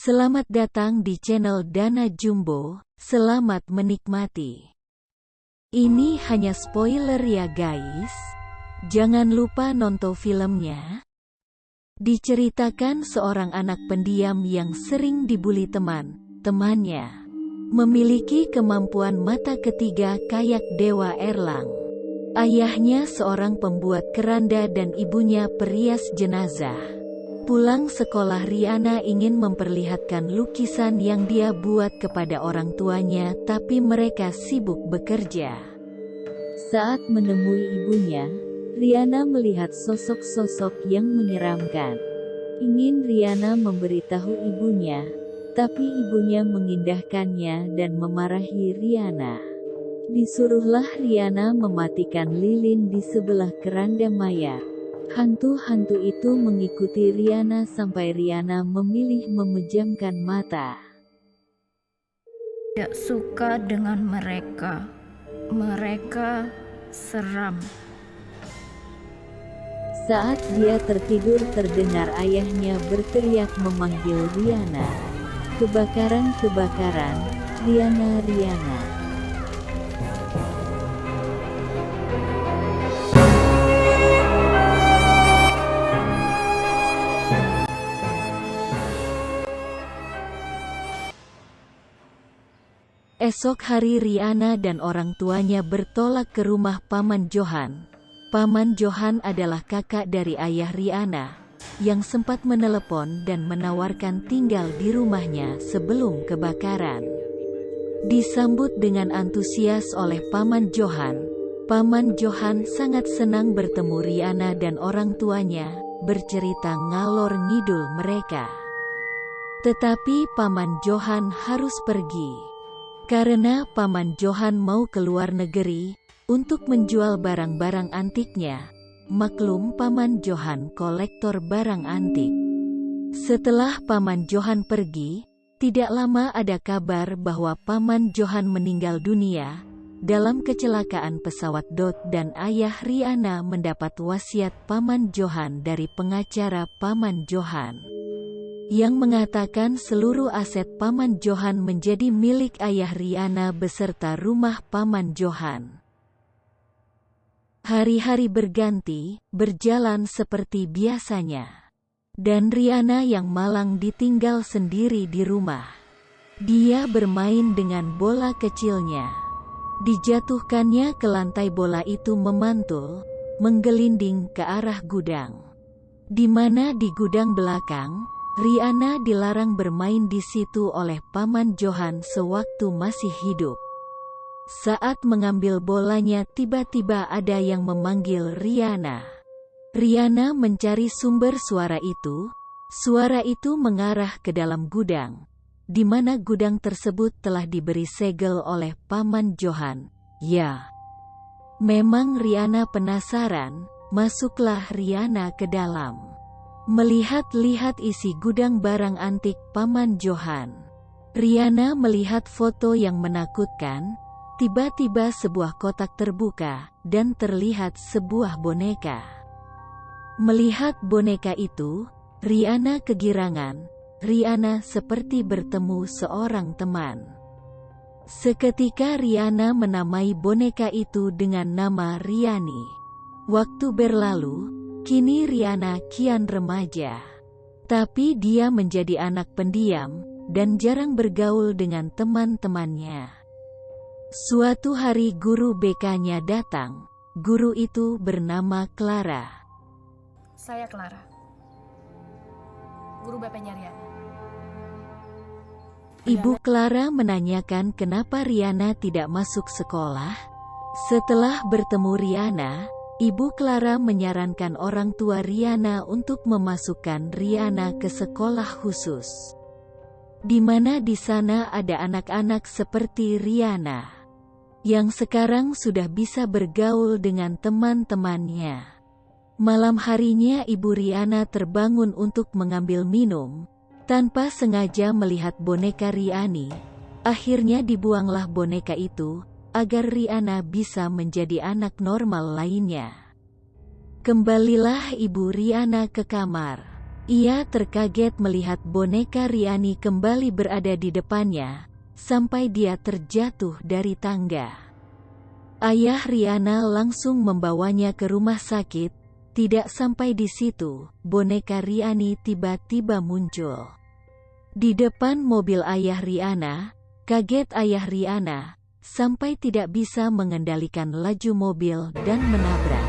Selamat datang di channel Dana Jumbo, selamat menikmati. Ini hanya spoiler ya guys. Jangan lupa nonton filmnya. Diceritakan seorang anak pendiam yang sering dibully teman-temannya. Memiliki kemampuan mata ketiga kayak Dewa Erlang. Ayahnya seorang pembuat keranda dan ibunya perias jenazah. Pulang sekolah, Rihanna ingin memperlihatkan lukisan yang dia buat kepada orang tuanya, tapi mereka sibuk bekerja. Saat menemui ibunya, Rihanna melihat sosok-sosok yang menyeramkan. Ingin Rihanna memberitahu ibunya, tapi ibunya mengindahkannya dan memarahi Rihanna. Disuruhlah Rihanna mematikan lilin di sebelah keranda mayat. Hantu-hantu itu mengikuti Rihanna sampai Rihanna memilih memejamkan mata. Tidak suka dengan mereka. Mereka seram. Saat dia tertidur, terdengar ayahnya berteriak memanggil Rihanna. Kebakaran, kebakaran, Rihanna, Rihanna. Esok hari Rihanna dan orang tuanya bertolak ke rumah Paman Johan. Paman Johan adalah kakak dari ayah Rihanna, yang sempat menelepon dan menawarkan tinggal di rumahnya sebelum kebakaran. Disambut dengan antusias oleh Paman Johan. Paman Johan sangat senang bertemu Rihanna dan orang tuanya, bercerita ngalor ngidul mereka. Tetapi Paman Johan harus pergi. Karena Paman Johan mau ke luar negeri, untuk menjual barang-barang antiknya. Maklum Paman Johan kolektor barang antik. Setelah Paman Johan pergi, tidak lama ada kabar bahwa Paman Johan meninggal dunia, dalam kecelakaan pesawat dan ayah Rihanna mendapat wasiat Paman Johan dari pengacara Paman Johan, yang mengatakan seluruh aset Paman Johan menjadi milik ayah Rihanna beserta rumah Paman Johan. Hari-hari berganti, berjalan seperti biasanya. Dan Rihanna yang malang ditinggal sendiri di rumah. Dia bermain dengan bola kecilnya. Dijatuhkannya ke lantai, bola itu memantul, menggelinding ke arah gudang. Di mana di gudang belakang, Rihanna dilarang bermain di situ oleh Paman Johan sewaktu masih hidup. Saat mengambil bolanya, tiba-tiba ada yang memanggil Rihanna. Rihanna mencari sumber suara itu. Suara itu mengarah ke dalam gudang, di mana gudang tersebut telah diberi segel oleh Paman Johan. Ya, memang Rihanna penasaran. Masuklah Rihanna ke dalam. Melihat-lihat isi gudang barang antik Paman Johan. Rihanna melihat foto yang menakutkan. Tiba-tiba sebuah kotak terbuka, dan terlihat sebuah boneka. Melihat boneka itu, Rihanna kegirangan. Rihanna seperti bertemu seorang teman. Seketika Rihanna menamai boneka itu dengan nama Riani. Waktu berlalu. Kini Rihanna kian remaja. Tapi dia menjadi anak pendiam, dan jarang bergaul dengan teman-temannya. Suatu hari guru BK-nya datang. Guru itu bernama Clara. Saya Clara, guru bapaknya Rihanna. Ibu Clara menanyakan kenapa Rihanna tidak masuk sekolah. Setelah bertemu Rihanna, Ibu Clara menyarankan orang tua Rihanna untuk memasukkan Rihanna ke sekolah khusus, di mana di sana ada anak-anak seperti Rihanna, yang sekarang sudah bisa bergaul dengan teman-temannya. Malam harinya Ibu Rihanna terbangun untuk mengambil minum, tanpa sengaja melihat boneka Riani. Akhirnya dibuanglah boneka itu, agar Rihanna bisa menjadi anak normal lainnya. Kembalilah Ibu Rihanna ke kamar. Ia terkaget melihat boneka Riani kembali berada di depannya, sampai dia terjatuh dari tangga. Ayah Riana langsung membawanya ke rumah sakit. Tidak sampai di situ, boneka Riani tiba-tiba muncul di depan mobil ayah Riana. Kaget ayah Riana, sampai tidak bisa mengendalikan laju mobil dan menabrak.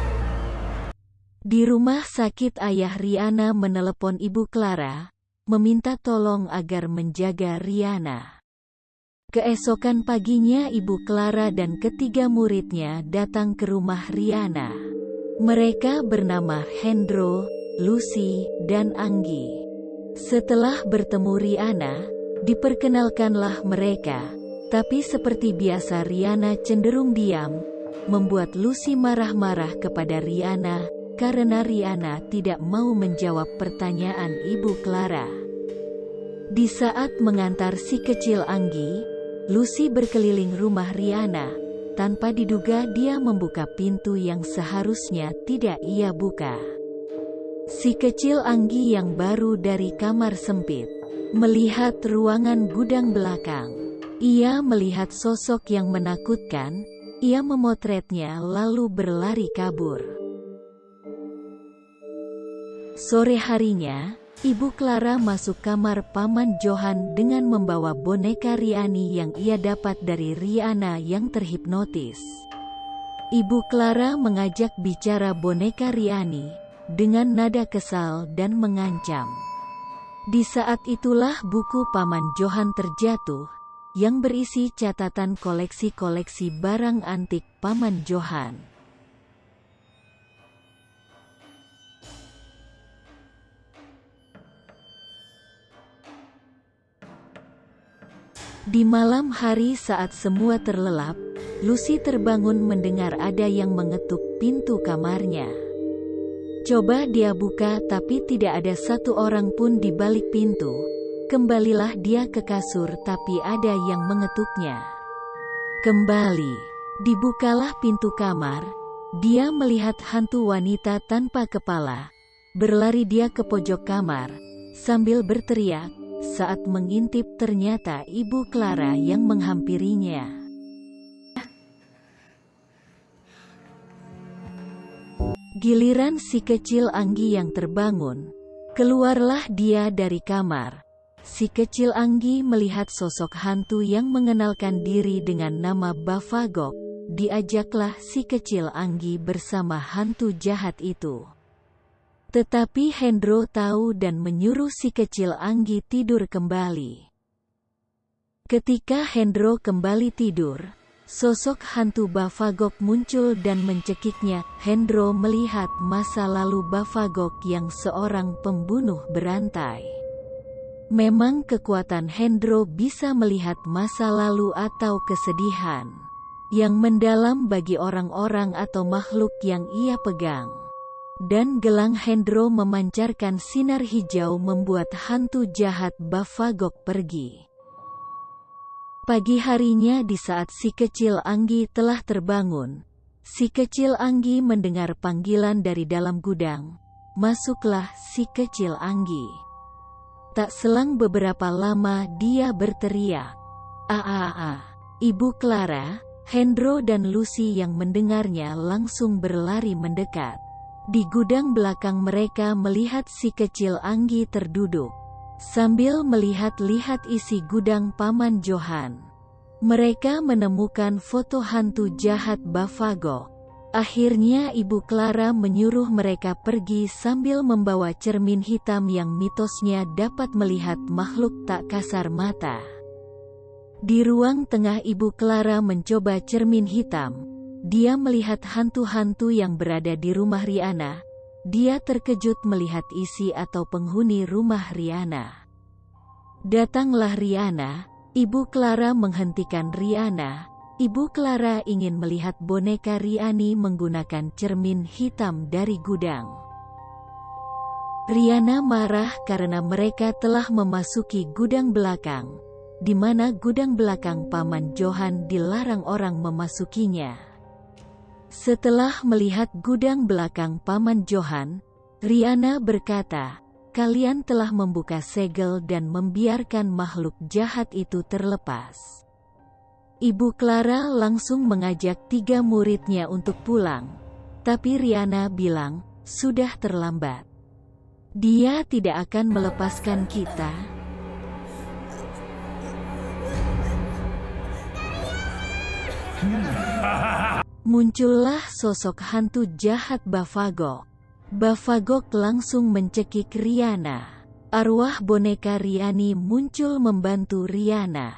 Di rumah sakit ayah Riana menelepon Ibu Clara, meminta tolong agar menjaga Riana. Keesokan paginya Ibu Clara dan ketiga muridnya datang ke rumah Riana. Mereka bernama Hendro, Lucy, dan Anggi. Setelah bertemu Riana, diperkenalkanlah mereka, tapi seperti biasa Riana cenderung diam, membuat Lucy marah-marah kepada Riana, karena Riana tidak mau menjawab pertanyaan Ibu Clara. Di saat mengantar si kecil Anggi, Lucy berkeliling rumah Riana. Tanpa diduga dia membuka pintu yang seharusnya tidak ia buka. Si kecil Anggi yang baru dari kamar sempit, melihat ruangan gudang belakang. Ia melihat sosok yang menakutkan, ia memotretnya lalu berlari kabur. Sore harinya, Ibu Clara masuk kamar Paman Johan dengan membawa boneka Riani yang ia dapat dari Riana yang terhipnotis. Ibu Clara mengajak bicara boneka Riani dengan nada kesal dan mengancam. Di saat itulah buku Paman Johan terjatuh, yang berisi catatan koleksi-koleksi barang antik Paman Johan. Di malam hari saat semua terlelap, Lucy terbangun mendengar ada yang mengetuk pintu kamarnya. Coba dia buka tapi tidak ada satu orang pun di balik pintu. Kembalilah dia ke kasur tapi ada yang mengetuknya. Kembali, dibukalah pintu kamar. Dia melihat hantu wanita tanpa kepala. Berlari dia ke pojok kamar, sambil berteriak. Saat mengintip ternyata Ibu Clara yang menghampirinya. Giliran si kecil Anggi yang terbangun. Keluarlah dia dari kamar. Si kecil Anggi melihat sosok hantu yang mengenalkan diri dengan nama Bavagok. Diajaklah si kecil Anggi bersama hantu jahat itu. Tetapi Hendro tahu dan menyuruh si kecil Anggi tidur kembali. Ketika Hendro kembali tidur, sosok hantu Bavagok muncul dan mencekiknya. Hendro melihat masa lalu Bavagok yang seorang pembunuh berantai. Memang kekuatan Hendro bisa melihat masa lalu atau kesedihan yang mendalam bagi orang-orang atau makhluk yang ia pegang. Dan gelang Hendro memancarkan sinar hijau membuat hantu jahat Bavagok pergi. Pagi harinya di saat si kecil Anggi telah terbangun, si kecil Anggi mendengar panggilan dari dalam gudang. Masuklah si kecil Anggi. Tak selang beberapa lama dia berteriak. Ibu Clara, Hendro dan Lucy yang mendengarnya langsung berlari mendekat. Di gudang belakang mereka melihat si kecil Anggi terduduk, sambil melihat-lihat isi gudang Paman Johan. Mereka menemukan foto hantu jahat Bavagok. Akhirnya Ibu Clara menyuruh mereka pergi sambil membawa cermin hitam yang mitosnya dapat melihat makhluk tak kasar mata. Di ruang tengah Ibu Clara mencoba cermin hitam. Dia melihat hantu-hantu yang berada di rumah Riana. Dia terkejut melihat isi atau penghuni rumah Riana. Datanglah Riana. Ibu Clara menghentikan Riana. Ibu Clara ingin melihat boneka Riani menggunakan cermin hitam dari gudang. Riana marah karena mereka telah memasuki gudang belakang, di mana gudang belakang Paman Johan dilarang orang memasukinya. Setelah melihat gudang belakang Paman Johan, Riana berkata, kalian telah membuka segel dan membiarkan makhluk jahat itu terlepas. Ibu Clara langsung mengajak 3 muridnya untuk pulang, tapi Rihanna bilang, sudah terlambat. Dia tidak akan melepaskan kita. Muncullah sosok hantu jahat Bavagok. Bavagok langsung mencekik Rihanna. Arwah boneka Riani muncul membantu Rihanna.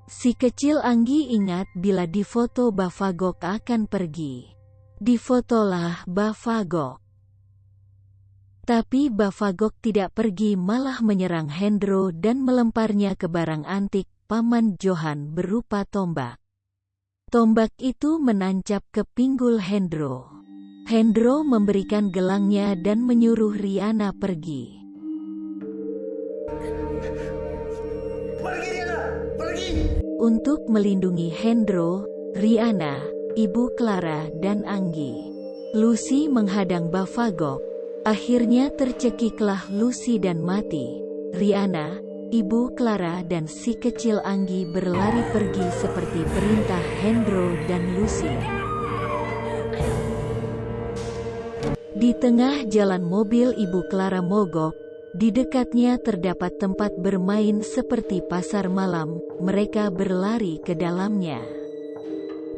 Si kecil Anggi ingat bila difoto Bavagok akan pergi. Difotolah Bavagok. Tapi Bavagok tidak pergi, malah menyerang Hendro dan melemparnya ke barang antik Paman Johan berupa tombak. Tombak itu menancap ke pinggul Hendro. Hendro memberikan gelangnya dan menyuruh Rihanna pergi. Pergi, Rihanna! Pergi! Untuk melindungi Hendro, Rihanna, Ibu Clara dan Anggi, Lucy menghadang Bavagok. Akhirnya tercekiklah Lucy dan mati. Rihanna, Ibu Clara dan si kecil Anggi berlari pergi seperti perintah Hendro dan Lucy. Di tengah jalan mobil Ibu Clara mogok. Di dekatnya terdapat tempat bermain seperti pasar malam. Mereka berlari ke dalamnya.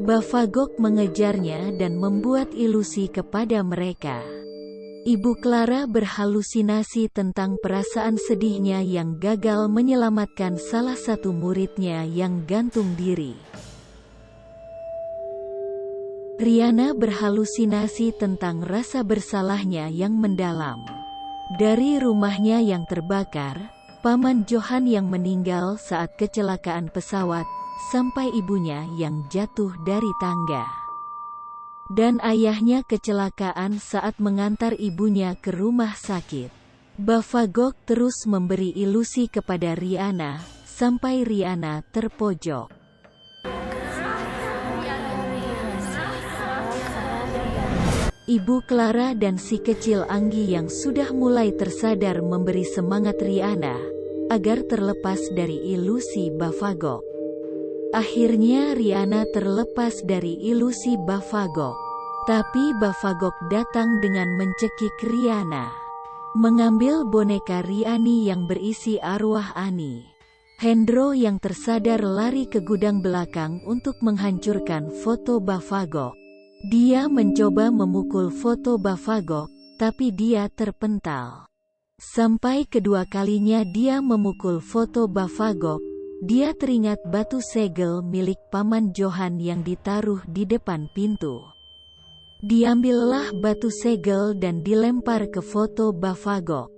Bavagok mengejarnya dan membuat ilusi kepada mereka. Ibu Clara berhalusinasi tentang perasaan sedihnya yang gagal menyelamatkan salah satu muridnya yang gantung diri. Rihanna berhalusinasi tentang rasa bersalahnya yang mendalam. Dari rumahnya yang terbakar, Paman Johan yang meninggal saat kecelakaan pesawat, sampai ibunya yang jatuh dari tangga. Dan ayahnya kecelakaan saat mengantar ibunya ke rumah sakit. Bavagok terus memberi ilusi kepada Rihanna, sampai Rihanna terpojok. Ibu Clara dan si kecil Anggi yang sudah mulai tersadar memberi semangat Rihanna, agar terlepas dari ilusi Bavagok. Akhirnya Rihanna terlepas dari ilusi Bavagok. Tapi Bavagok datang dengan mencekik Rihanna. Mengambil boneka Riani yang berisi arwah Ani. Hendro yang tersadar lari ke gudang belakang untuk menghancurkan foto Bavagok. Dia mencoba memukul foto Bavagok, tapi dia terpental. Sampai kedua kalinya dia memukul foto Bavagok, dia teringat batu segel milik Paman Johan yang ditaruh di depan pintu. Diambillah batu segel dan dilempar ke foto Bavagok.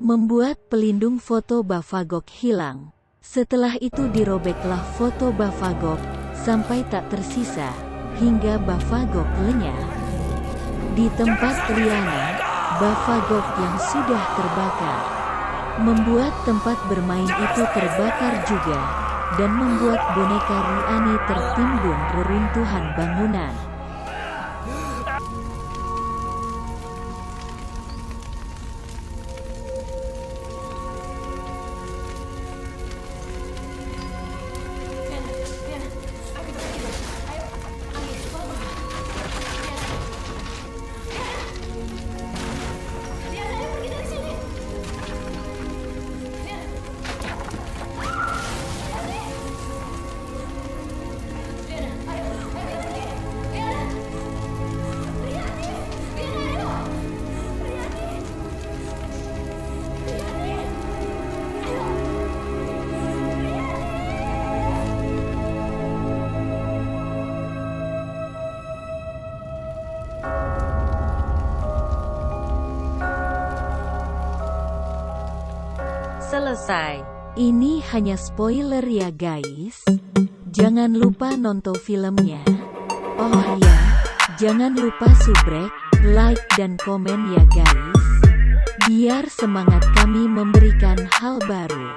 Membuat pelindung foto Bavagok hilang. Setelah itu dirobeklah foto Bavagok, sampai tak tersisa, hingga Bavagok lenyap. Di tempat Rihanna, Bavagok yang sudah terbakar, membuat tempat bermain itu terbakar juga, dan membuat boneka Riani tertimbun reruntuhan bangunan. Selesai. Ini hanya spoiler ya guys. Jangan lupa nonton filmnya. Oh ya, jangan lupa subrek, like dan komen ya guys. Biar semangat kami memberikan hal baru.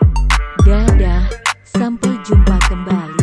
Dadah, sampai jumpa kembali.